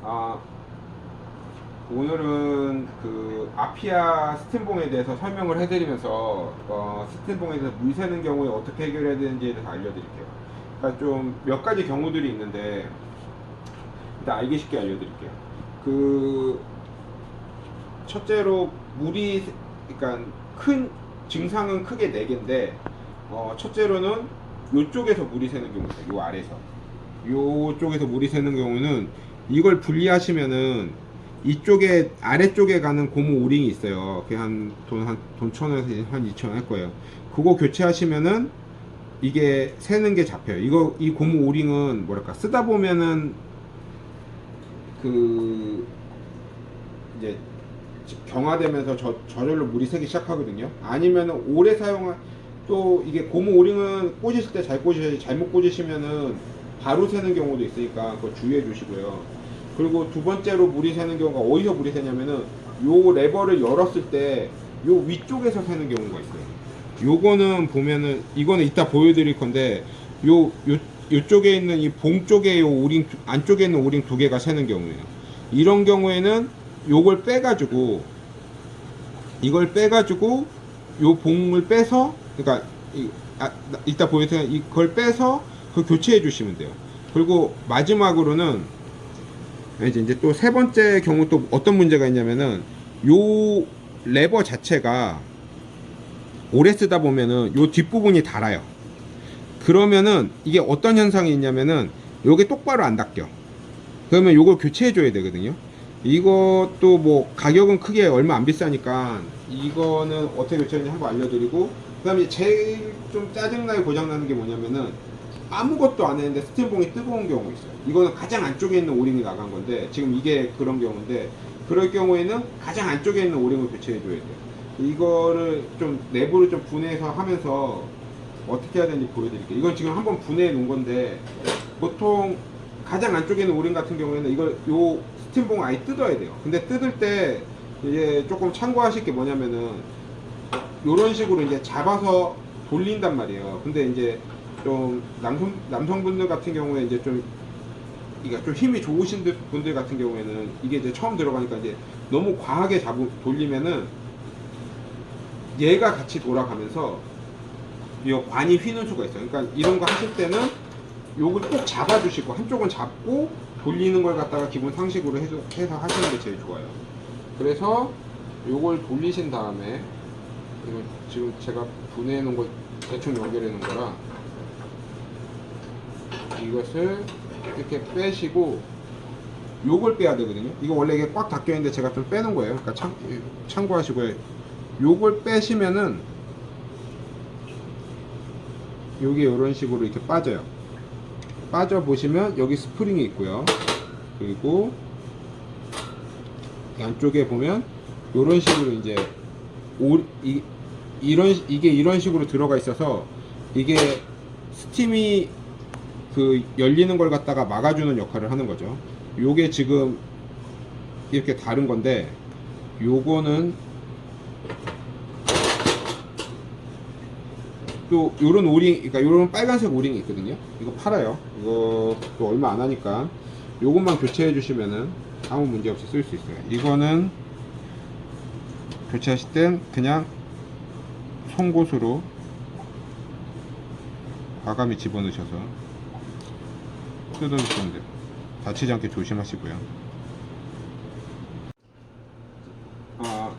아, 오늘은 그 아피아 스팀봉에 대해서 설명을 해드리면서 스팀봉에 대해서 물 새는 경우에 어떻게 해결해야 되는지에 대해서 알려드릴게요. 그러니까 좀 몇 가지 경우들이 있는데 일단 알기 쉽게 알려드릴게요. 그 첫째로 물이 그러니까 큰 증상은 크게 네 개인데 첫째로는 요쪽에서 물이 새는 경우입니다. 요 아래서 요쪽에서 물이 새는 경우는 이걸 분리하시면은 이쪽에 아래쪽에 가는 고무 오링이 있어요. 그게 한 돈 1,000원에서 한 2,000원 할 거예요. 그거 교체하시면은 이게 새는 게 잡혀요. 이 고무 오링은 뭐랄까 쓰다 보면은 그 이제 경화되면서 저절로 물이 새기 시작하거든요. 아니면 오래 사용한 또 이게 고무 오링은 꽂으실 때 잘 꽂으셔야지 잘못 꽂으시면은 바로 새는 경우도 있으니까 그거 주의해 주시고요. 그리고 두 번째로 물이 새는 경우가 어디서 물이 새냐면은 요 레버를 열었을 때 요 위쪽에서 새는 경우가 있어요. 요거는 보면은 이거는 이따 보여드릴 건데 요쪽에 있는 이 봉 쪽에 요 오링 안쪽에 있는 오링 두 개가 새는 경우예요. 이런 경우에는 요걸 빼가지고 이걸 빼가지고 요 봉을 빼서 그러니까 이따 보여드릴 이걸 빼서 그 교체해 주시면 돼요. 그리고 마지막으로는 이제 또 세 번째 경우 또 어떤 문제가 있냐면은 요 레버 자체가 오래 쓰다 보면은 요 뒷부분이 닳아요. 그러면은 이게 어떤 현상이 있냐면은 요게 똑바로 안 닦여. 그러면 요걸 교체해 줘야 되거든요. 이것도 뭐 가격은 크게 얼마 안 비싸니까 이거는 어떻게 교체하는지 한번 알려드리고, 그 다음에 제일 좀 짜증나게 고장나는 게 뭐냐면은 아무것도 안 했는데 스팀봉이 뜨거운 경우 있어요. 이거는 가장 안쪽에 있는 오링이 나간 건데 지금 이게 그런 경우인데, 그럴 경우에는 가장 안쪽에 있는 오링을 교체해 줘야 돼요. 이거를 좀 내부를 좀 분해해서 하면서 어떻게 해야 되는지 보여드릴게요. 이건 지금 한번 분해해 놓은 건데 보통 가장 안쪽에 있는 오링 같은 경우에는 이걸 요 스팀봉 아예 뜯어야 돼요. 근데 뜯을 때 이제 조금 참고하실 게 뭐냐면은 요런 식으로 이제 잡아서 돌린단 말이에요. 근데 이제 좀 남성분들 같은 경우에 이제 좀 이게 좀 힘이 좋으신 분들 같은 경우에는 이게 이제 처음 들어가니까 이제 너무 과하게 돌리면은 얘가 같이 돌아가면서 이 관이 휘는 수가 있어요. 그러니까 이런 거 하실 때는 요걸 꼭 잡아주시고 한쪽은 잡고 돌리는 걸 갖다가 기본 상식으로 해서 하시는 게 제일 좋아요. 그래서 요걸 돌리신 다음에 이거 지금 제가 분해해 놓은 거 대충 연결해 놓은 거라 이것을 이렇게 빼시고 요걸 빼야 되거든요. 이거 원래 이게 꽉 닫혀 있는데 제가 좀 빼는 거예요. 그러니까 참고하시고요. 요걸 빼시면은 요게 이런 식으로 이렇게 빠져요. 빠져 보시면 여기 스프링이 있고요. 그리고 안쪽에 보면 이런 식으로 이제 이게 이런 식으로 들어가 있어서 이게 스팀이 그 열리는 걸 갖다가 막아주는 역할을 하는 거죠. 요게 지금 이렇게 다른 건데 요거는 또 요런 오링, 그러니까 요런 빨간색 오링이 있거든요. 이거 팔아요. 이거 또 얼마 안 하니까 요것만 교체해 주시면은 아무 문제 없이 쓸 수 있어요. 이거는 교체하실 땐 그냥 송곳으로 과감히 집어넣으셔서 뜯어주시면 돼요. 다치지 않게 조심하시고요.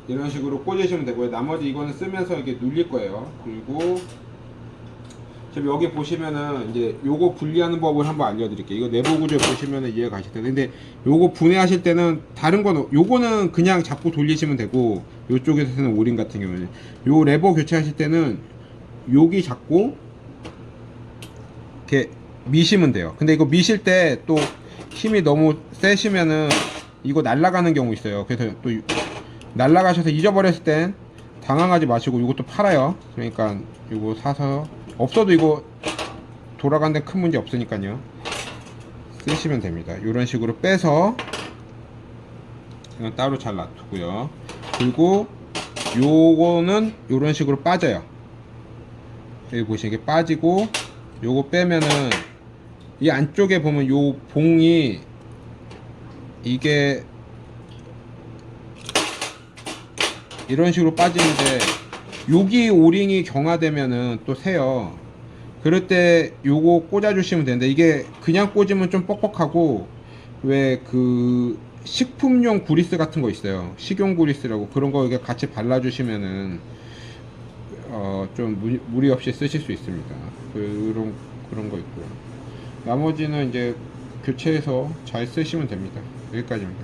이런 식으로 꽂으시면 되고요. 나머지 이거는 쓰면서 이렇게 눌릴 거예요. 그리고 지금 여기 보시면은 이제 요거 분리하는 법을 한번 알려드릴게요. 이거 내부 구조 보시면은 이해가 가실 텐데, 근데 요거 분해하실 때는 다른 거는 요거는 그냥 잡고 돌리시면 되고, 요쪽에서 쓰는 오링 같은 경우는 요 레버 교체하실 때는 여기 잡고 이렇게 미시면 돼요. 근데 이거 미실 때 또 힘이 너무 세시면은 이거 날아가는 경우 있어요. 그래서 또 날아가셔서 잊어버렸을 땐 당황하지 마시고 이것도 팔아요. 그러니까 이거 사서 없어도 이거 돌아간 데 큰 문제 없으니까요. 쓰시면 됩니다. 이런 식으로 빼서 이건 따로 잘 놔두고요. 그리고 요거는 이런 식으로 빠져요. 여기 보시면 이게 빠지고 요거 빼면은 이 안쪽에 보면 요 봉이 이게 이런 식으로 빠지는데 여기 오링이 경화되면은 또 새요. 그럴 때 요거 꽂아 주시면 되는데 이게 그냥 꽂으면 좀 뻑뻑하고 왜 그 식품용 구리스 같은 거 있어요. 식용 구리스라고 그런 거 이게 같이 발라 주시면은 좀 무리 없이 쓰실 수 있습니다. 그런 거 있고요. 나머지는 이제 교체해서 잘 쓰시면 됩니다. 여기까지입니다.